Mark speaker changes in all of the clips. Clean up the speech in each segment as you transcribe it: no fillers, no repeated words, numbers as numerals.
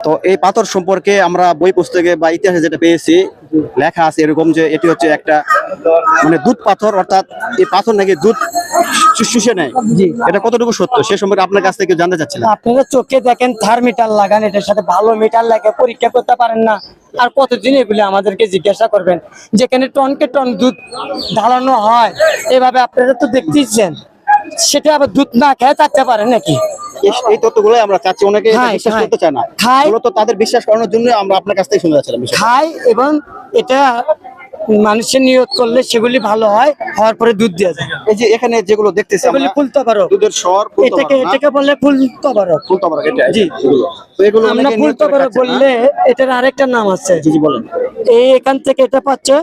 Speaker 1: তো এই পাথর সম্পর্কে আমরা বই পুস্তকে বা ইতিহাসে যেটা পেয়েছি, লেখা আছে এরকম যে এটি হচ্ছে একটা মানে দুধ পাথর, অর্থাৎ এই পাথর নাকি দুধ শুষে নেয়।
Speaker 2: জি।
Speaker 1: এটা কতটুকু সত্য সে সম্পর্কে আপনার কাছ থেকে জানতে চাচ্ছিলাম।
Speaker 2: আপনারা চোখে দেখেন থার্মিটার লাগান, এটার সাথে ভালো মিটার লাগে, পরীক্ষা করতে পারেন না। আর কতদিন এগুলি আমাদেরকে জিজ্ঞাসা করবেন? যেখানে টনকে টন দুধ ঢালানো হয় এভাবে আপনারা তো দেখতেইছেন, সেটা আবার দুধ না খেয়ে থাকতে পারেন নাকি?
Speaker 1: এই তথ্যগুলো আমরা চাচ্ছি, অনেকে এটা
Speaker 2: খায়,
Speaker 1: বিশ্বাস
Speaker 2: খায়।
Speaker 1: করতে চায় না।
Speaker 2: খায়।
Speaker 1: মূলত তাদের বিশ্বাস করানোর জন্য আমরা আপনার কাছ থেকে শুনতে যাচ্ছিলাম বিষয়টা।
Speaker 2: খায় এবং এটা মানুষের নিয়ত করলে সেগুলি ভালো হয়, হওয়ার পরে দুধ দেওয়া যায়।
Speaker 1: এই যে এখানে যেগুলো দেখতেছি
Speaker 2: এগুলি
Speaker 1: আমরা,
Speaker 2: ফুলতে পারো,
Speaker 1: দুধের স্বর
Speaker 2: এটাকে বলে ফুলতে পারো। জি।
Speaker 1: তো এগুলো
Speaker 2: আমরা
Speaker 1: অনেকে নিয়ত
Speaker 2: ফুলতে
Speaker 1: করে
Speaker 2: পারো
Speaker 1: খাচ্ছে না?
Speaker 2: বললে এটার আরেকটা নাম আছে।
Speaker 1: জি জি বলেন।
Speaker 2: এখান থেকে এটা পাচ্ছে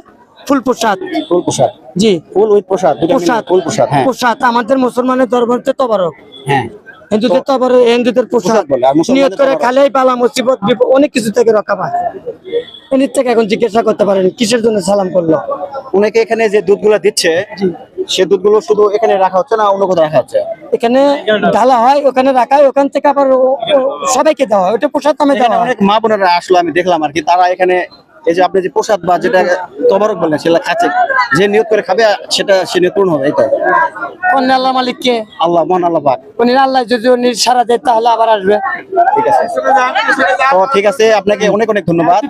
Speaker 2: ফুল প্রসাদ।
Speaker 1: ফুল প্রসাদ,
Speaker 2: জি,
Speaker 1: ফুল উইথ প্রসাদ, দুটো মিলে
Speaker 2: প্রসাদ।
Speaker 1: ফুল প্রসাদ। হ্যাঁ
Speaker 2: প্রসাদ আমাদের মুসলমানের ধর্মতে তবারক,
Speaker 1: হ্যাঁ।
Speaker 2: হিন্দুদের তবারক, হিন্দুদের প্রসাদ।
Speaker 1: প্রসাদ বলে, আর মুসলমানদের
Speaker 2: নিয়ত করে
Speaker 1: তবারক।
Speaker 2: খালেই বালা মুসিবত বিপদ অনেক কিছু থেকে রক্ষা পায়। এর থেকে এখন জিজ্ঞাসা করতে পারেন কিসের জন্য সালাম করলো।
Speaker 1: অনেকে এখানে যে দুধগুলো দিচ্ছে, সে দুধগুলো শুধু এখানে রাখা হচ্ছে না, অন্য কোথাও রাখা হচ্ছে?
Speaker 2: এখানে ঢালা হয়, ওখানে রাখা হয়, ওখান থেকে আবার সবাইকে দেওয়া হয়। ওটা প্রসাদ নামে দেওয়া
Speaker 1: এখানে
Speaker 2: হয়।
Speaker 1: অনেক মা বোনেরা আসলো, আমি দেখলাম আর কি, তারা এখানে এই যে আপনি যে প্রসাদ বা যেটা তবারক বললেন সেটা খাচ্ছে, যে নিয়ত করে খাবে সেটা সে নিয়ত পূর্ণ হবে। এটা
Speaker 2: অন্য আল্লাহ মালিককে,
Speaker 1: আল্লাহ, মহান আল্লাহ পাক।
Speaker 2: উনি আল্লাহ যদি উনি সারা দেয় তাহলে আবার আসবে।
Speaker 1: ঠিক আছে, তো ঠিক আছে, আপনাকে অনেক অনেক ধন্যবাদ।